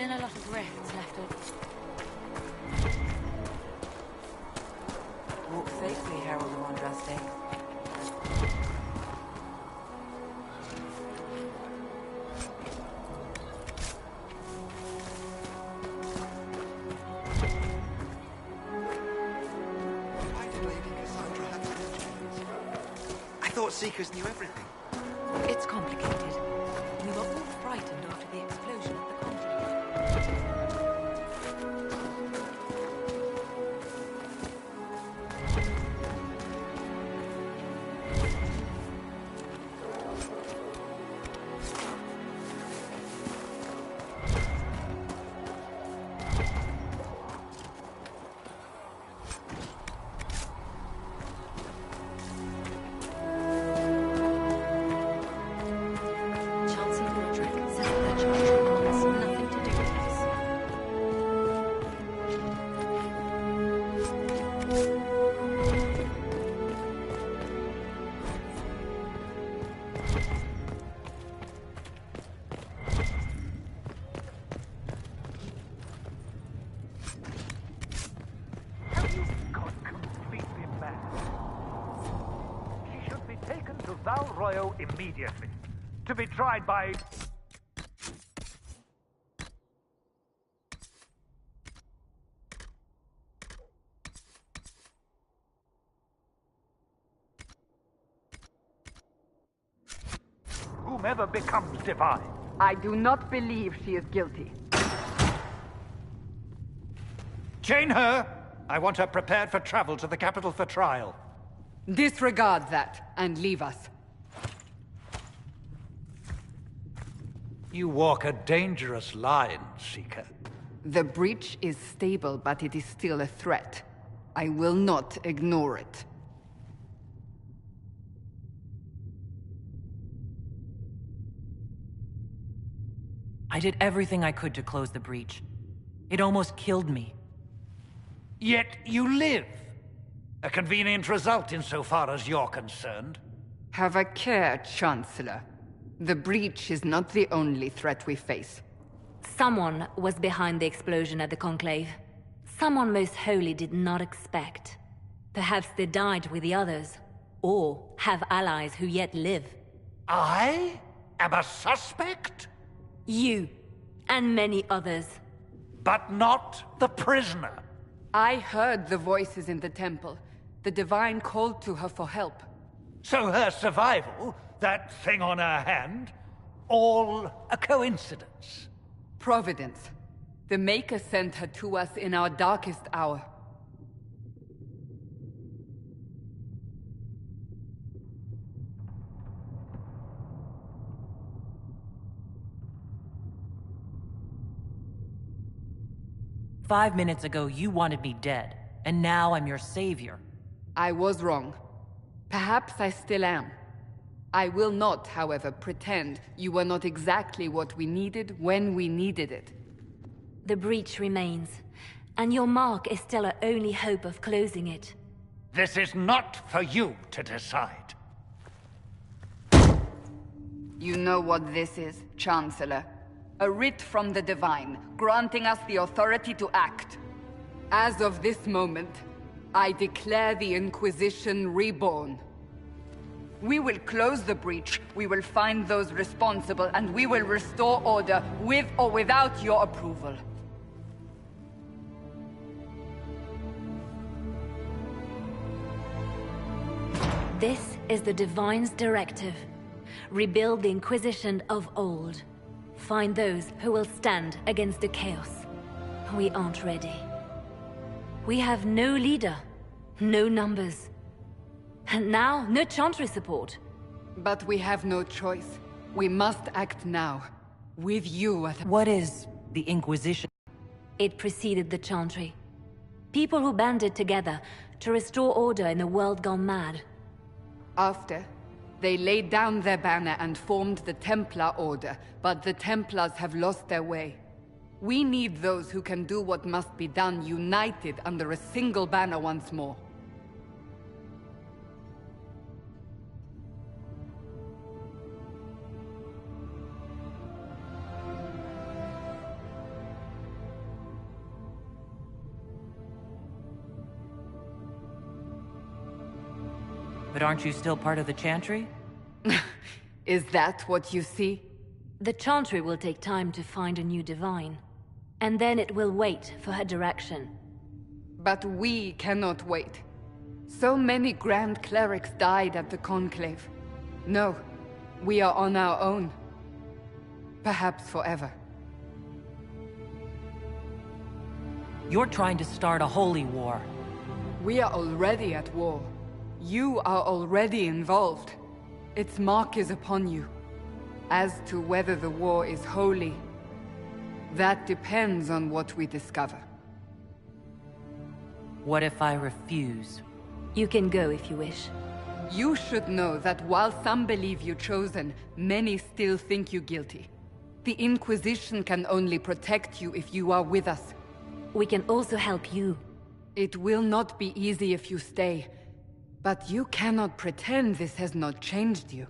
been a lot of rifts left over. Walk safely, Herald of Andraste. Why did Lady Cassandra have to? I thought Seekers knew everything. It's complicated. We were all frightened after the explosion at the conclave. Immediately. To be tried by... whomever becomes divine. I do not believe she is guilty. Chain her! I want her prepared for travel to the capital for trial. Disregard that, and leave us. You walk a dangerous line, Seeker. The breach is stable, but it is still a threat. I will not ignore it. I did everything I could to close the breach. It almost killed me. Yet you live. A convenient result insofar as you're concerned. Have a care, Chancellor. The breach is not the only threat we face. Someone was behind the explosion at the Conclave. Someone Most Holy did not expect. Perhaps they died with the others, or have allies who yet live. I am a suspect? You, and many others. But not the prisoner. I heard the voices in the temple. The Divine called to her for help. So her survival, that thing on her hand, all a coincidence? Providence. The Maker sent her to us in our darkest hour. "5 minutes ago, you wanted me dead, and now I'm your savior." I was wrong. Perhaps I still am. I will not, however, pretend you were not exactly what we needed when we needed it. The breach remains, and your mark is still our only hope of closing it. This is not for you to decide. You know what this is, Chancellor. A writ from the Divine, granting us the authority to act. As of this moment, I declare the Inquisition reborn. We will close the breach, we will find those responsible, and we will restore order, with or without your approval. This is the Divine's directive. Rebuild the Inquisition of old. Find those who will stand against the chaos. We aren't ready. We have no leader, no numbers. And now, no Chantry support. But we have no choice. We must act now. With you at... What is the Inquisition? It preceded the Chantry. People who banded together to restore order in a world gone mad. After, they laid down their banner and formed the Templar Order, but the Templars have lost their way. We need those who can do what must be done, united under a single banner once more. But aren't you still part of the Chantry? Is that what you see? The Chantry will take time to find a new divine. And then it will wait for her direction. But we cannot wait. So many Grand Clerics died at the Conclave. No, we are on our own. Perhaps forever. You're trying to start a holy war. We are already at war. You are already involved. Its mark is upon you. As to whether the war is holy, that depends on what we discover. What if I refuse? You can go if you wish. You should know that while some believe you chosen, many still think you guilty. The Inquisition can only protect you if you are with us. We can also help you. It will not be easy if you stay, but you cannot pretend this has not changed you.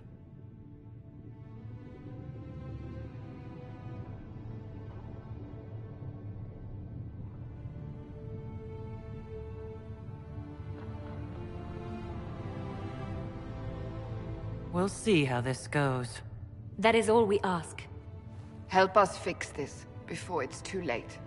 We'll see how this goes. That is all we ask. Help us fix this before it's too late.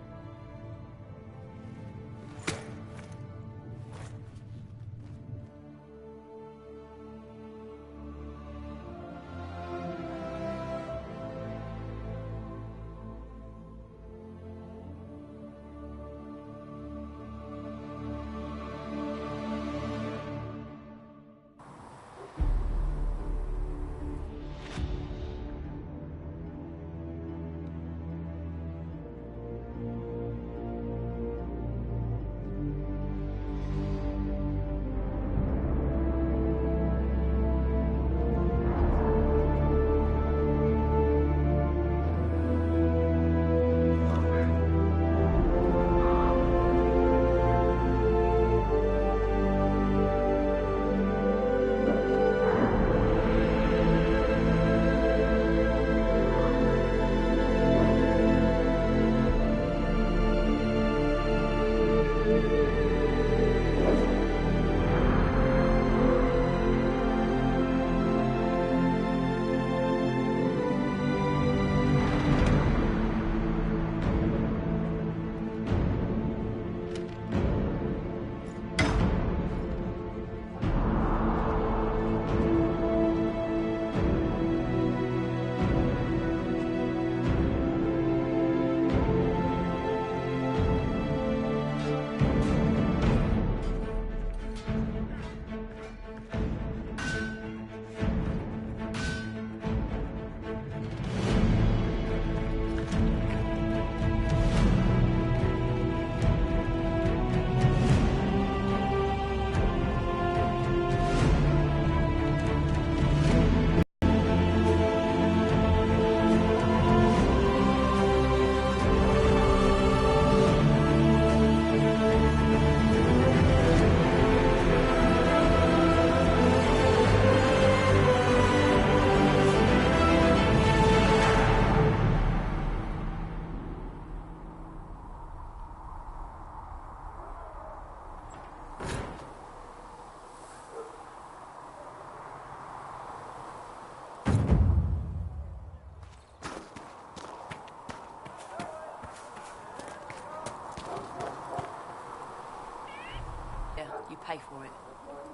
Pay for it.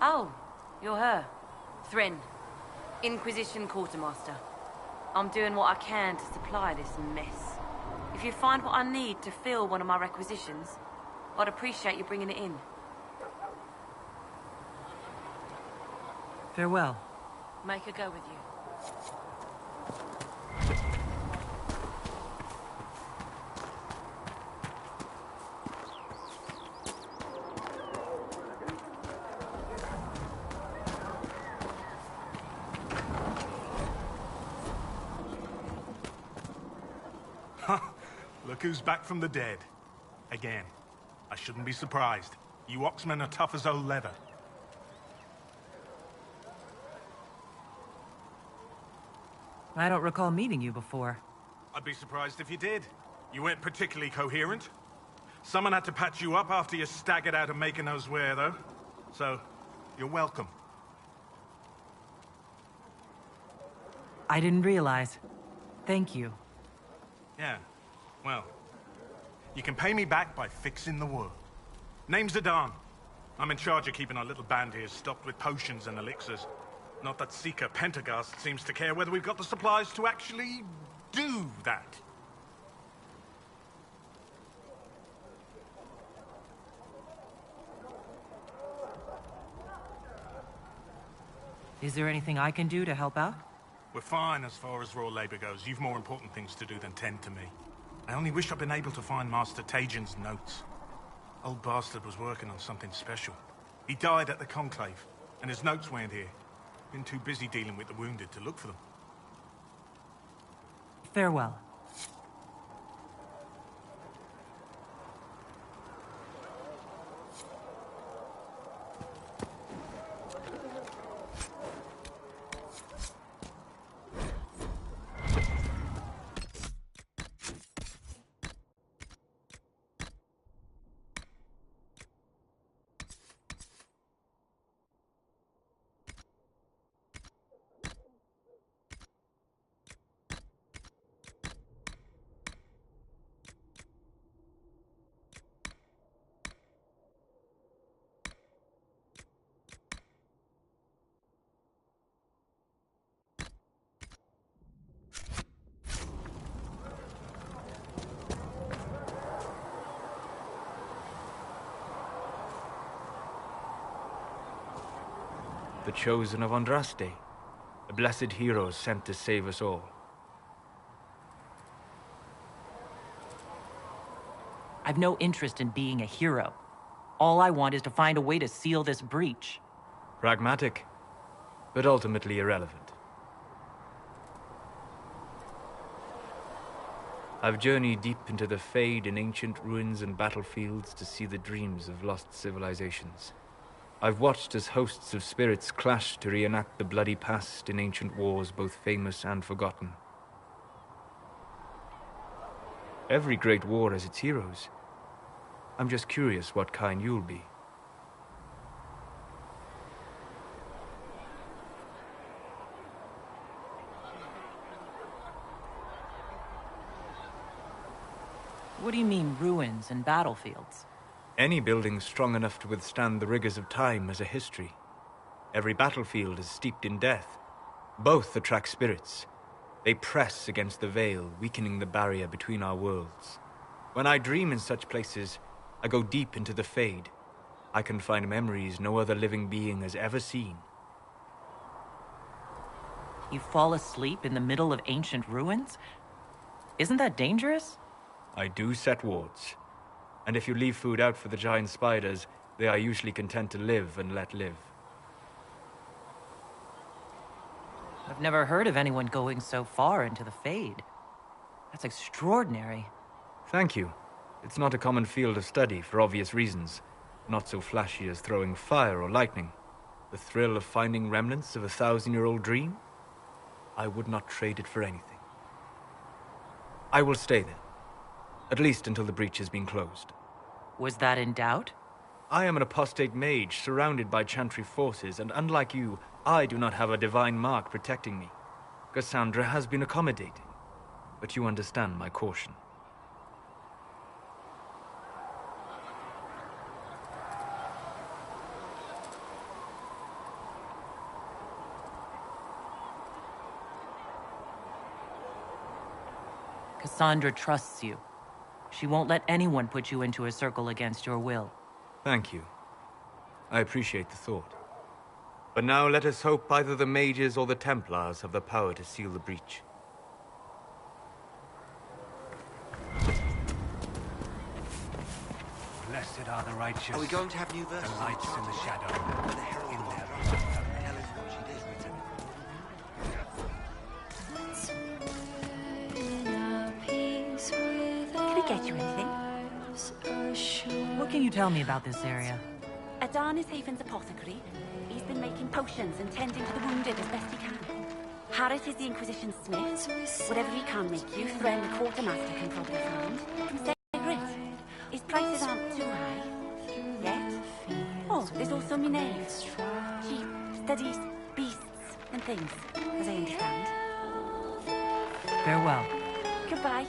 Oh, you're her. Thrin, Inquisition Quartermaster. I'm doing what I can to supply this mess. If you find what I need to fill one of my requisitions, I'd appreciate you bringing it in. Farewell. Make her go with you. Look who's back from the dead. Again. I shouldn't be surprised. You Oxmen are tough as old leather. I don't recall meeting you before. I'd be surprised if you did. You weren't particularly coherent. Someone had to patch you up after you staggered out of making us wear, though. So, you're welcome. I didn't realize. Thank you. Yeah, well, you can pay me back by fixing the world. Name's Adan. I'm in charge of keeping our little band here stocked with potions and elixirs. Not that Seeker Pentagast seems to care whether we've got the supplies to actually do that. Is there anything I can do to help out? We're fine as far as raw labor goes. You've more important things to do than tend to me. I only wish I'd been able to find Master Tajin's notes. Old bastard was working on something special. He died at the Conclave, and his notes weren't here. Been too busy dealing with the wounded to look for them. Farewell. The chosen of Andraste, a blessed hero sent to save us all. I've no interest in being a hero. All I want is to find a way to seal this breach. Pragmatic, but ultimately irrelevant. I've journeyed deep into the Fade in ancient ruins and battlefields to see the dreams of lost civilizations. I've watched as hosts of spirits clash to reenact the bloody past in ancient wars both famous and forgotten. Every great war has its heroes. I'm just curious what kind you'll be. What do you mean, ruins and battlefields? Any building strong enough to withstand the rigors of time has a history. Every battlefield is steeped in death. Both attract spirits. They press against the veil, weakening the barrier between our worlds. When I dream in such places, I go deep into the Fade. I can find memories no other living being has ever seen. You fall asleep in the middle of ancient ruins? Isn't that dangerous? I do set wards. And if you leave food out for the giant spiders, they are usually content to live and let live. I've never heard of anyone going so far into the Fade. That's extraordinary. Thank you. It's not a common field of study for obvious reasons. Not so flashy as throwing fire or lightning. The thrill of finding remnants of a 1,000-year-old dream? I would not trade it for anything. I will stay there. At least until the breach has been closed. Was that in doubt? I am an apostate mage surrounded by Chantry forces, and unlike you, I do not have a divine mark protecting me. Cassandra has been accommodating, but you understand my caution. Cassandra trusts you. She won't let anyone put you into a circle against your will. Thank you. I appreciate the thought. But now let us hope either the mages or the Templars have the power to seal the breach. Blessed are the righteous. Are we going to have new verses? The lights in the shadow. Where the herald In of their the hell is what she did written. Can I get you anything? What can you tell me about this area? Adan is Haven's apothecary. He's been making potions and tending to the wounded as best he can. Harris is the Inquisition smith. Whatever he can make you, Thren the quartermaster can probably find. From Grit. His prices aren't too high. Yet. Oh, there's also Minave. She studies beasts and things, as I understand. Farewell. Goodbye.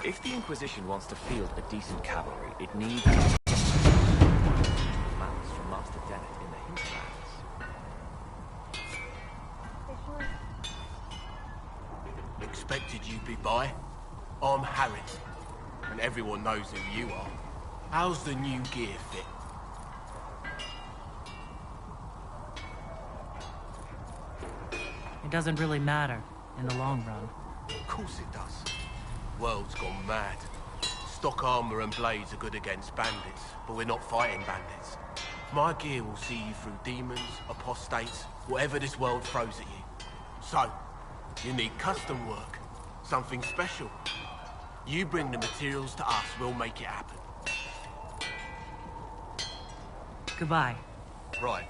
If the Inquisition wants to field a decent cavalry, it needs maps from Master Dennett in the hinterlands. Expected you'd be by. I'm Harry, and everyone knows who you are. How's the new gear fit? It doesn't really matter in the long run. Of course it does. World's gone mad. Stock armor and blades are good against bandits, but we're not fighting bandits. My gear will see you through demons, apostates, whatever this world throws at you. So, you need custom work, something special. You bring the materials to us, we'll make it happen. Goodbye. Right.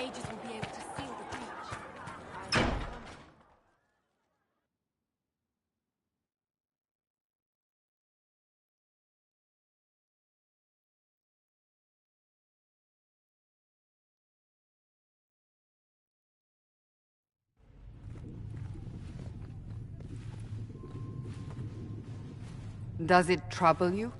mages will be able to seal the breach. Does it trouble you?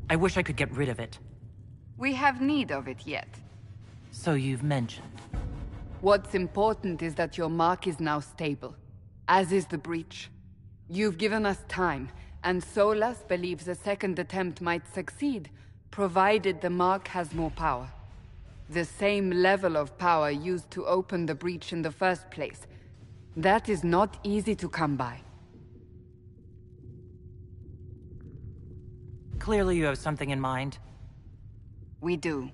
I wish I could get rid of it. We have need of it yet. So you've mentioned. What's important is that your mark is now stable, as is the breach. You've given us time, and Solas believes a second attempt might succeed, provided the mark has more power. The same level of power used to open the breach in the first place. That is not easy to come by. Clearly you have something in mind. We do.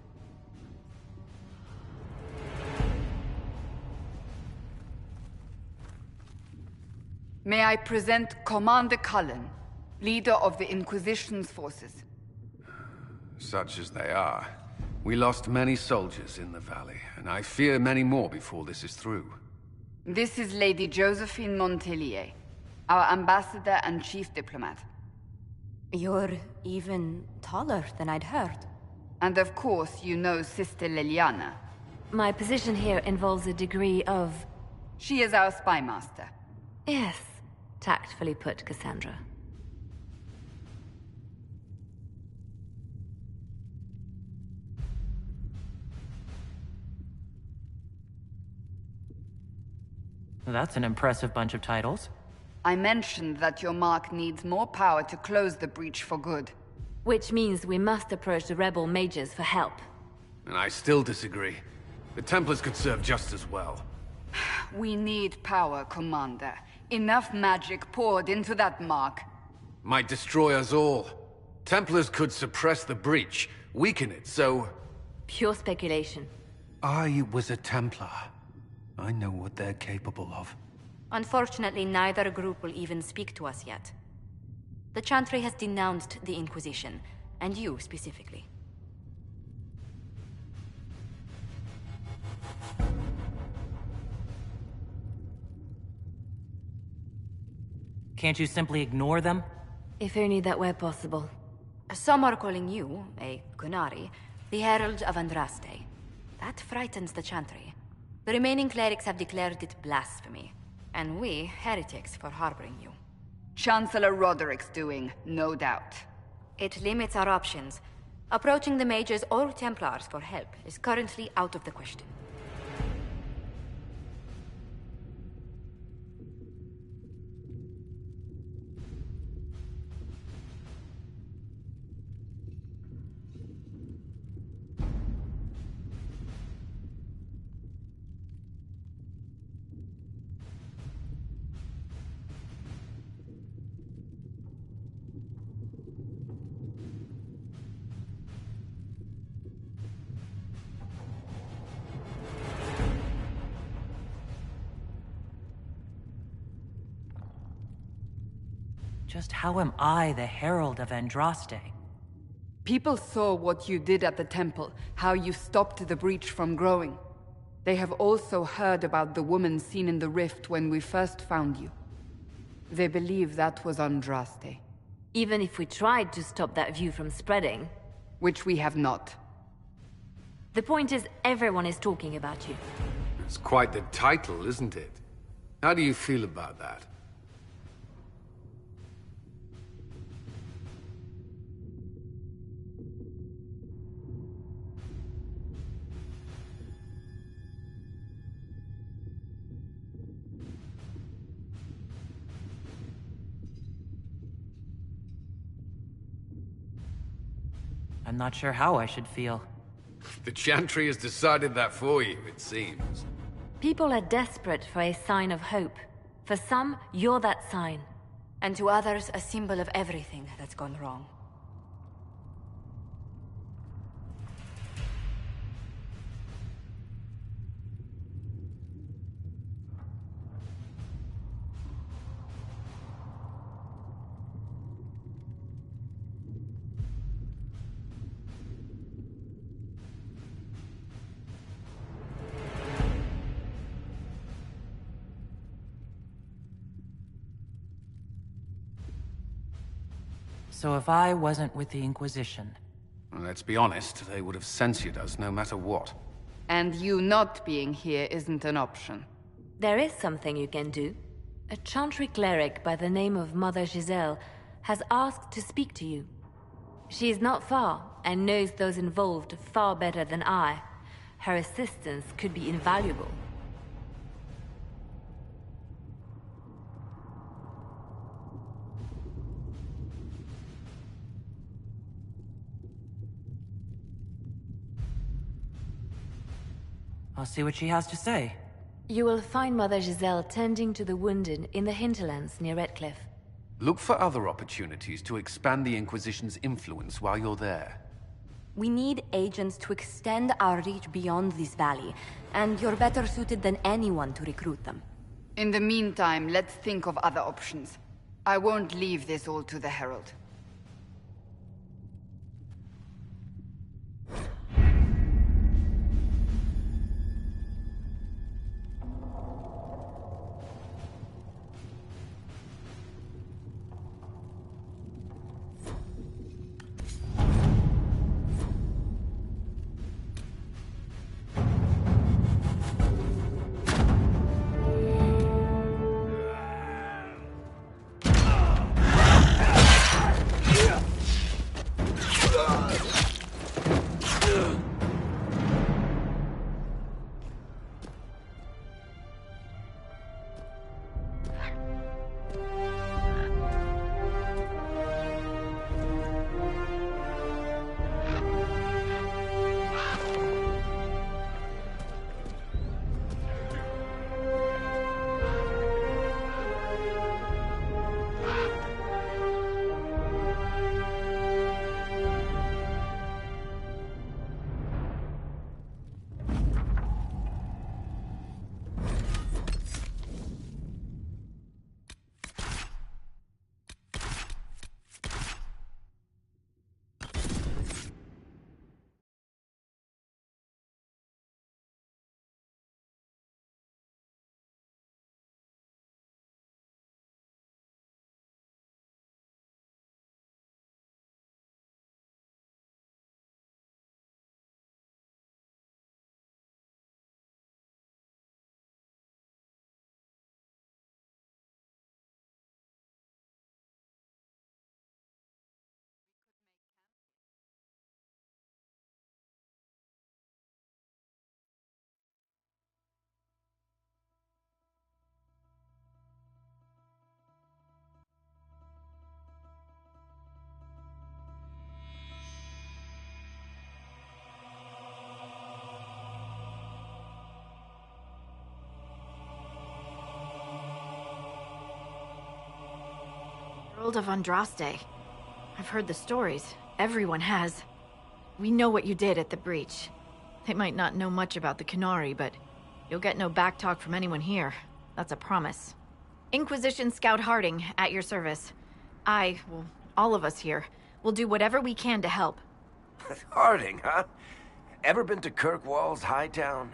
May I present Commander Cullen, leader of the Inquisition's forces. such as they are. We lost many soldiers in the valley, and I fear many more before this is through. This is Lady Josephine Montelier, our ambassador and chief diplomat. You're even taller than I'd heard. And of course, you know Sister Liliana. My position here involves a degree of... She is our spy master. Yes, tactfully put, Cassandra. That's an impressive bunch of titles. I mentioned that your mark needs more power to close the breach for good. Which means we must approach the rebel mages for help. And I still disagree. The Templars could serve just as well. We need power, Commander. Enough magic poured into that mark. Might destroy us all. Templars could suppress the breach, weaken it, so... Pure speculation. I was a Templar. I know what they're capable of. Unfortunately, neither group will even speak to us yet. The Chantry has denounced the Inquisition, and you specifically. Can't you simply ignore them? If only that were possible. Some are calling you, a Gunari, the Herald of Andraste. That frightens the Chantry. The remaining clerics have declared it blasphemy, and we, heretics, for harboring you. Chancellor Roderick's doing, no doubt. It limits our options. Approaching the mages or Templars for help is currently out of the question. Just how am I the Herald of Andraste? People saw what you did at the temple, how you stopped the breach from growing. They have also heard about the woman seen in the rift when we first found you. They believe that was Andraste. Even if we tried to stop that view from spreading... Which we have not. The point is, everyone is talking about you. It's quite the title, isn't it? How do you feel about that? I'm not sure how I should feel. The Chantry has decided that for you, it seems. People are desperate for a sign of hope. For some, you're that sign. And to others, a symbol of everything that's gone wrong. So if I wasn't with the Inquisition... Well, let's be honest, they would have censored us no matter what. And you not being here isn't an option. There is something you can do. A Chantry cleric by the name of Mother Giselle has asked to speak to you. She is not far, and knows those involved far better than I. Her assistance could be invaluable. I'll see what she has to say. You will find Mother Giselle tending to the wounded in the hinterlands near Redcliffe. Look for other opportunities to expand the Inquisition's influence while you're there. We need agents to extend our reach beyond this valley, and you're better suited than anyone to recruit them. In the meantime, let's think of other options. I won't leave this all to the Herald. Herald of Andraste. I've heard the stories. Everyone has. We know what you did at the breach. They might not know much about the Qunari, but you'll get no backtalk from anyone here. That's a promise. Inquisition Scout Harding, at your service. Well, all of us here, will do whatever we can to help. Harding, huh? Ever been to Kirkwall's Hightown?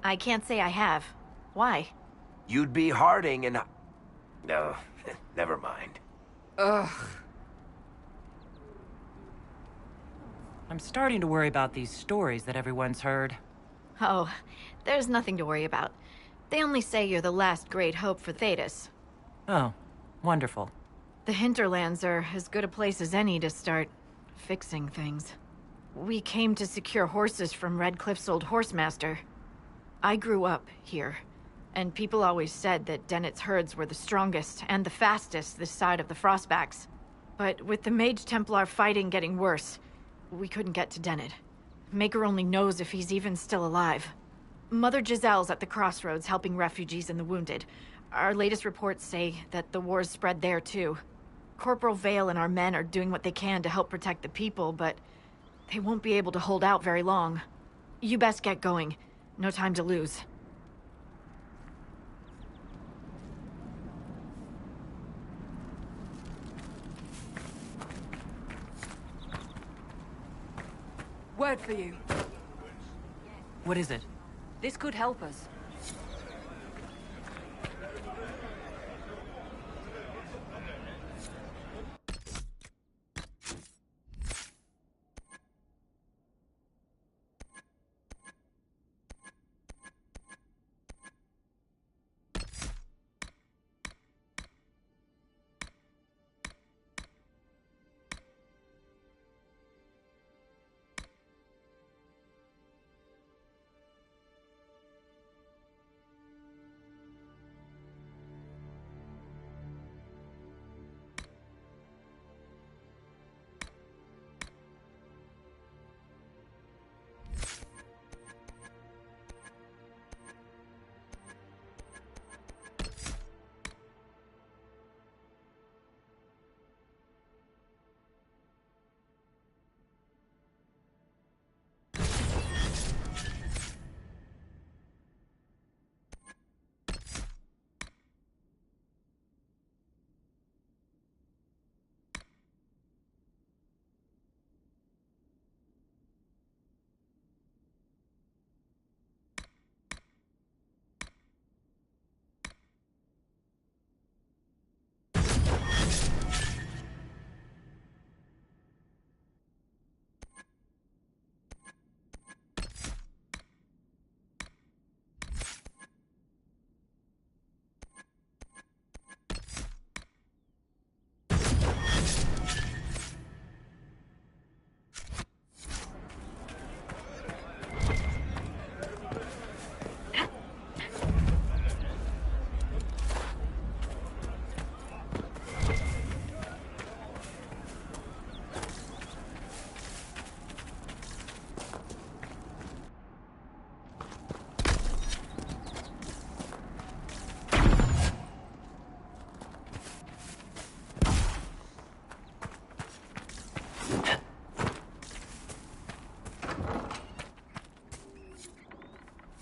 I can't say I have. Why? You'd be Harding and... No, never mind. Ugh. I'm starting to worry about these stories that everyone's heard. Oh, there's nothing to worry about. They only say you're the last great hope for Thetis. Oh, wonderful. The hinterlands are as good a place as any to start fixing things. We came to secure horses from Redcliffe's old horsemaster. I grew up here, and people always said that Dennett's herds were the strongest and the fastest this side of the Frostbacks. But with the Mage Templar fighting getting worse, we couldn't get to Dennett. Maker only knows if he's even still alive. Mother Giselle's at the crossroads helping refugees and the wounded. Our latest reports say that the war's spread there too. Corporal Vale and our men are doing what they can to help protect the people, but they won't be able to hold out very long. You best get going. No time to lose. Word for you. What is it? This could help us.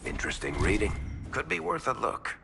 Interesting reading. Could be worth a look.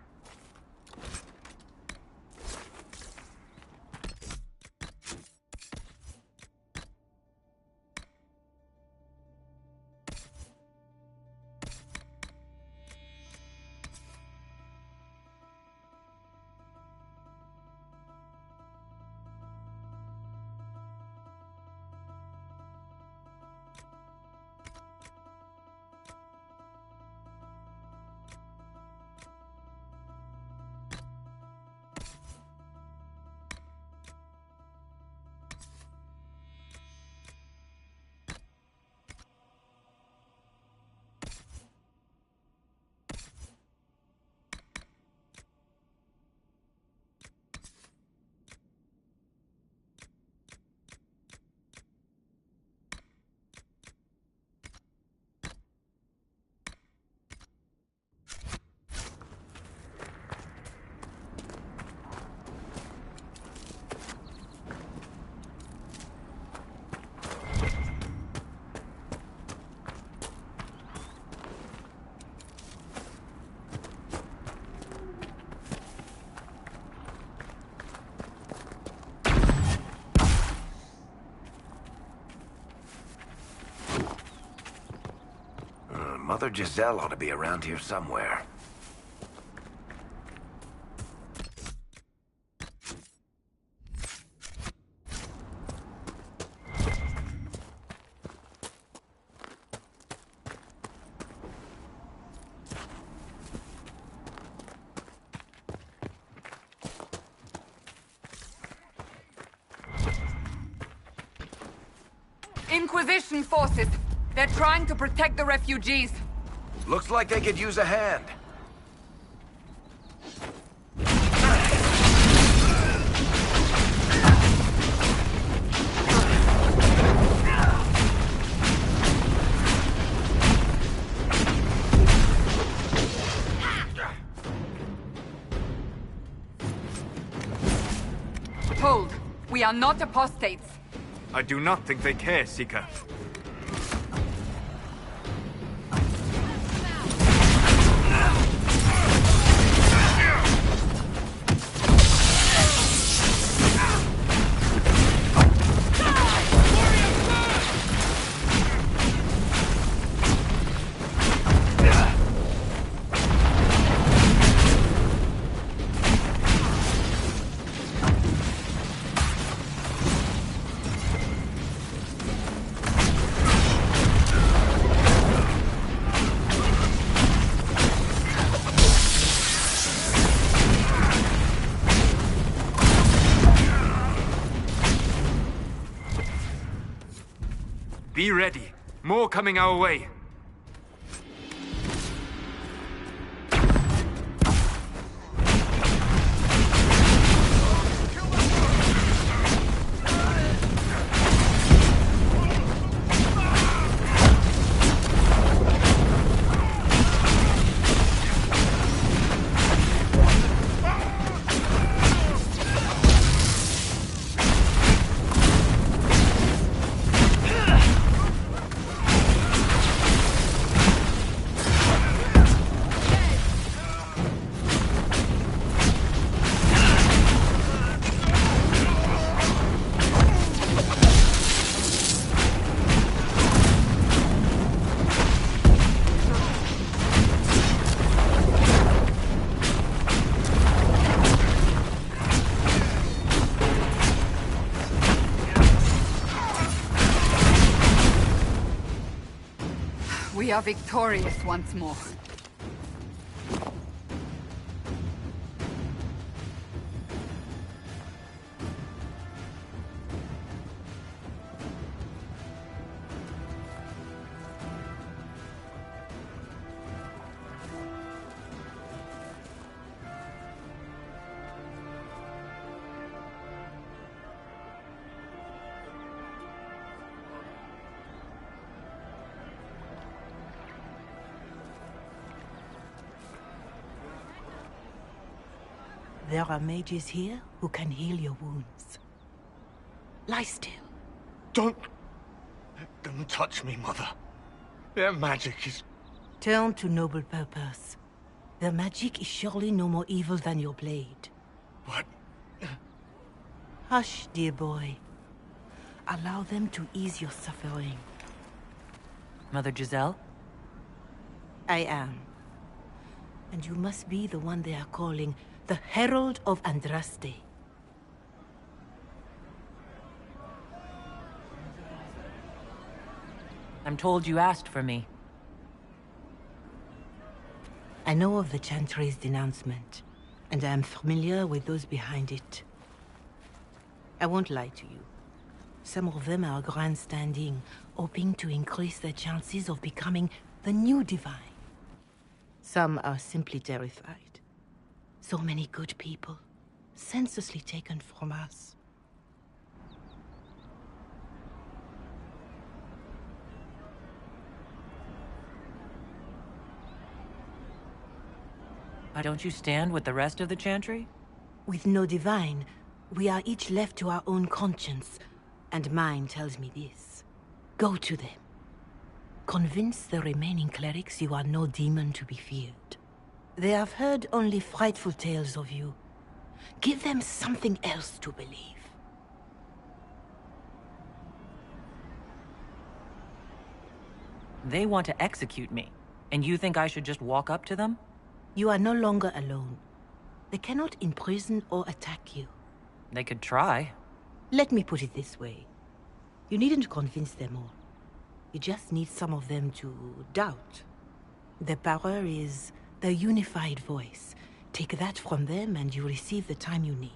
Mother Giselle ought to be around here somewhere. Inquisition forces! They're trying to protect the refugees! Looks like they could use a hand. Hold! We are not apostates! I do not think they care, Seeker. Be ready. More coming our way. We are victorious once more. There are mages here who can heal your wounds. Lie still. Don't touch me, Mother. Their magic is... Turn to noble purpose. Their magic is surely no more evil than your blade. What? Hush, dear boy. Allow them to ease your suffering. Mother Giselle? I am. And you must be the one they are calling the Herald of Andraste. I'm told you asked for me. I know of the Chantry's denouncement, and I am familiar with those behind it. I won't lie to you. Some of them are grandstanding, hoping to increase their chances of becoming the new divine. Some are simply terrified. So many good people, senselessly taken from us. Why don't you stand with the rest of the Chantry? With no divine, we are each left to our own conscience, and mine tells me this. Go to them. Convince the remaining clerics you are no demon to be feared. They have heard only frightful tales of you. Give them something else to believe. They want to execute me. And you think I should just walk up to them? You are no longer alone. They cannot imprison or attack you. They could try. Let me put it this way. You needn't convince them all. You just need some of them to doubt. Their power is their unified voice. Take that from them and you receive the time you need.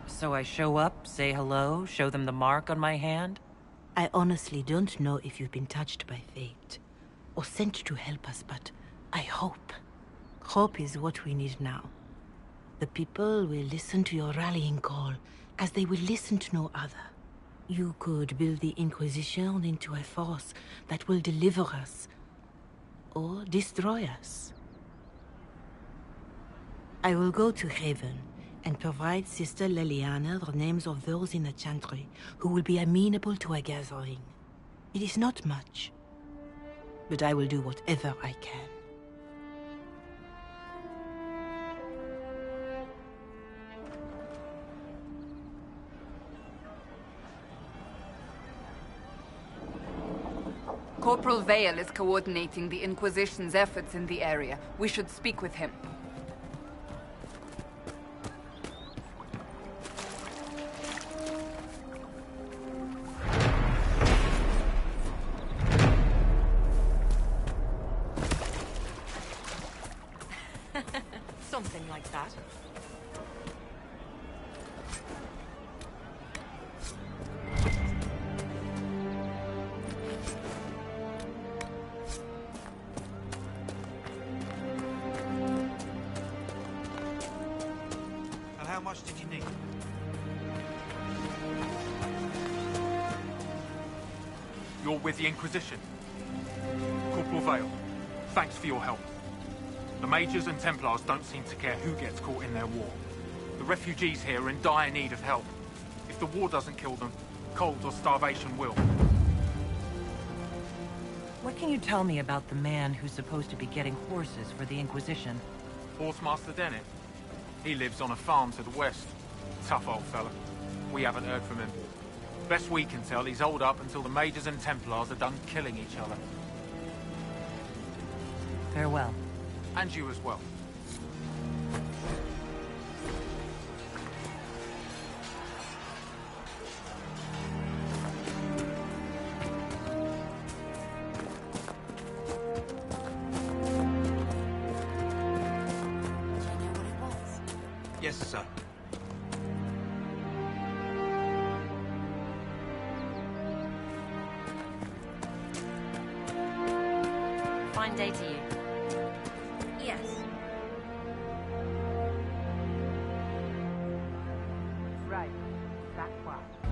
So I show up, say hello, show them the mark on my hand? I honestly don't know if you've been touched by fate, or sent to help us, but I hope. Hope is what we need now. The people will listen to your rallying call, as they will listen to no other. You could build the Inquisition into a force that will deliver us, or destroy us. I will go to Haven, and provide Sister Leliana the names of those in the Chantry who will be amenable to a gathering. It is not much, but I will do whatever I can. Corporal Vale is coordinating the Inquisition's efforts in the area. We should speak with him. Something like that. And how much did you need? You're with the Inquisition. Corporal Vale, thanks for your help. The Majors and Templars don't seem to care who gets caught in their war. The refugees here are in dire need of help. If the war doesn't kill them, cold or starvation will. What can you tell me about the man who's supposed to be getting horses for the Inquisition? Horsemaster Dennett. He lives on a farm to the west. Tough old fella. We haven't heard from him. Best we can tell, he's holed up until the Majors and Templars are done killing each other. Farewell. And you as well. Yes, sir. Fine day to you. Yes. Right. That one.